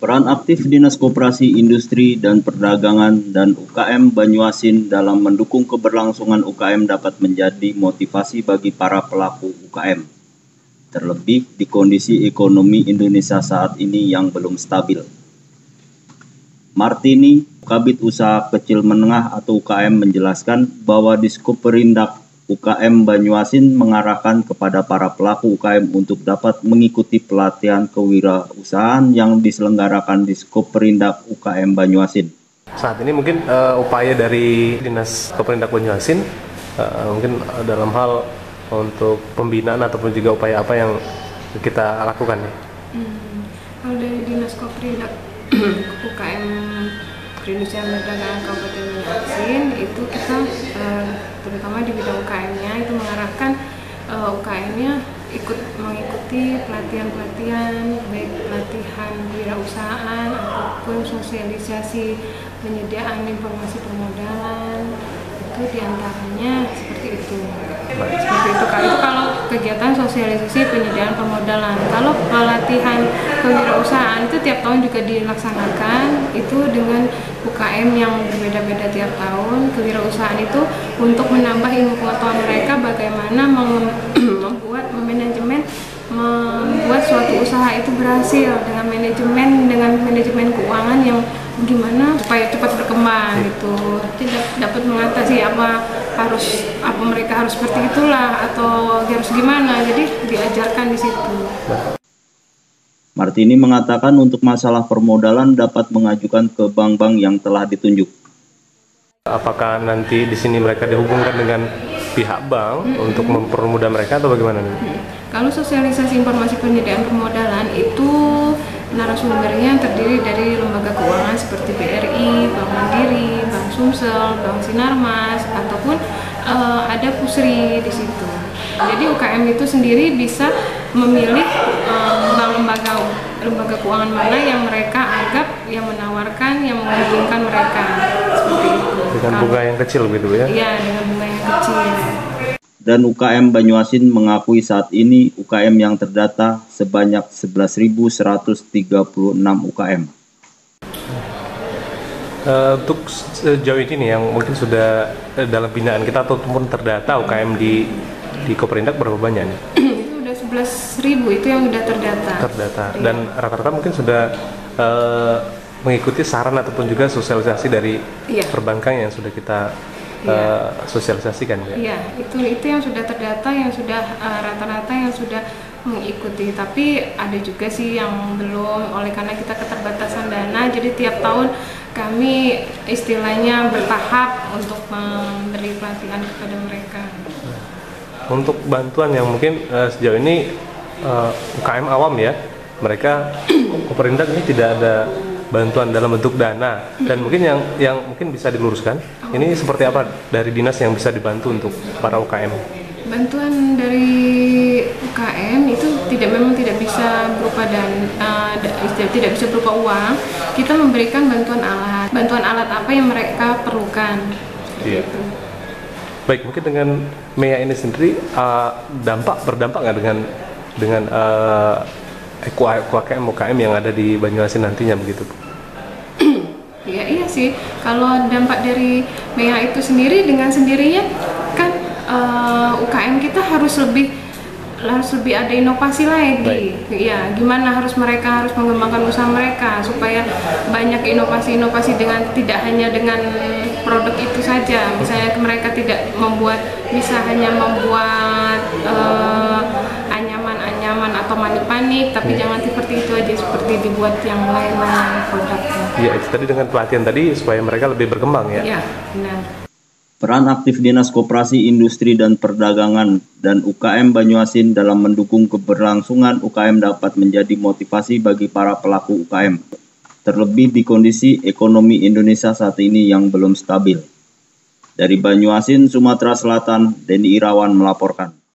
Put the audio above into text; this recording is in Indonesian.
Peran aktif Dinas Koperasi Industri dan Perdagangan dan UKM Banyuasin dalam mendukung keberlangsungan UKM dapat menjadi motivasi bagi para pelaku UKM. Terlebih di kondisi ekonomi Indonesia saat ini yang belum stabil. Martini, Kabid Usaha Kecil Menengah atau UKM menjelaskan bahwa Diskoperindak UKM Banyuasin mengarahkan kepada para pelaku UKM untuk dapat mengikuti pelatihan kewirausahaan yang diselenggarakan Diskoperindak UKM Banyuasin. Saat ini mungkin upaya dari Dinas Koperindak Banyuasin mungkin dalam hal untuk pembinaan ataupun juga upaya apa yang kita lakukan ya? Kalau dari Dinas Koperindak UKM Perindustrian Perdagangan Kabupaten Banyuasin itu kita terutama di bidang UKM-nya itu mengarahkan UKM-nya mengikuti pelatihan-pelatihan baik pelatihan wirausahaan ataupun sosialisasi penyediaan informasi permodalan itu diantaranya seperti itu. Seperti itu kalau kegiatan sosialisasi penyediaan permodalan. Kalau pelatihan kewirausahaan itu tiap tahun juga dilaksanakan itu dengan UKM yang berbeda-beda tiap tahun. Kewirausahaan itu untuk menambah ilmu pengetahuan mereka bagaimana membuat suatu usaha itu berhasil dengan manajemen keuangan yang gimana supaya cepat berkembang gitu. Tidak dapat mengatasi apa mereka harus seperti itulah atau harus gimana. Jadi diajarkan di situ. Martini mengatakan untuk masalah permodalan dapat mengajukan ke bank-bank yang telah ditunjuk. Apakah nanti di sini mereka dihubungkan dengan pihak bank untuk mempermudah mereka atau bagaimana nih? Kalau sosialisasi informasi penyediaan permodalan itu narasumbernya terdiri dari lembaga keuangan seperti BRI, Bank Mandiri, Bank Sumsel, Bank Sinarmas, ataupun ada Pusri di situ. Jadi UKM itu sendiri bisa memilih lembaga keuangan mana yang mereka anggap yang menawarkan, yang menguntungkan mereka seperti itu. Dengan bunga yang kecil gitu ya? Iya, dengan bunga yang kecil. Dan UKM Banyuasin mengakui saat ini UKM yang terdata sebanyak 11.136 UKM. Untuk sejauh ini nih yang mungkin sudah dalam binaan kita ataupun terdata UKM di Koperindak berapa banyak nih? Itu udah 11.000 itu yang sudah terdata. Dan rata-rata mungkin sudah mengikuti saran ataupun juga sosialisasi dari perbankan yang sudah kita sosialisasikan ya. Iya, itu yang sudah terdata, yang sudah rata-rata yang sudah mengikuti. Tapi ada juga sih yang belum, oleh karena kita keterbatasan dana, jadi tiap tahun kami istilahnya bertahap untuk memberi pelatihan kepada mereka. Untuk bantuan yang mungkin sejauh ini UKM awam ya, mereka Koperindak ini tidak ada bantuan dalam bentuk dana, dan mungkin yang mungkin bisa diluruskan ini seperti apa dari dinas yang bisa dibantu untuk para UKM? Bantuan dari UKM itu memang tidak bisa berupa tidak bisa berupa uang. Kita memberikan bantuan alat apa yang mereka perlukan. Iya. Baik, mungkin dengan MEA ini sendiri berdampak nggak dengan UKM yang ada di Banyuasin nantinya begitu? Iya sih, kalau dampak dari MEA itu sendiri dengan sendirinya kan UKM kita harus lebih ada inovasi lagi. Ya, gimana mereka harus mengembangkan usaha mereka supaya banyak inovasi-inovasi tidak hanya dengan produk itu saja. Misalnya mereka tidak bisa hanya membuat anyaman atau manik-manik, tapi jangan seperti itu aja, seperti dibuat yang lain-lain produknya. Iya, itu tadi dengan pelatihan tadi supaya mereka lebih berkembang ya. Iya, benar. Peran aktif Dinas Koperasi Industri dan Perdagangan dan UKM Banyuasin dalam mendukung keberlangsungan UKM dapat menjadi motivasi bagi para pelaku UKM. Terlebih di kondisi ekonomi Indonesia saat ini yang belum stabil. Dari Banyuasin, Sumatera Selatan, Denny Irawan melaporkan.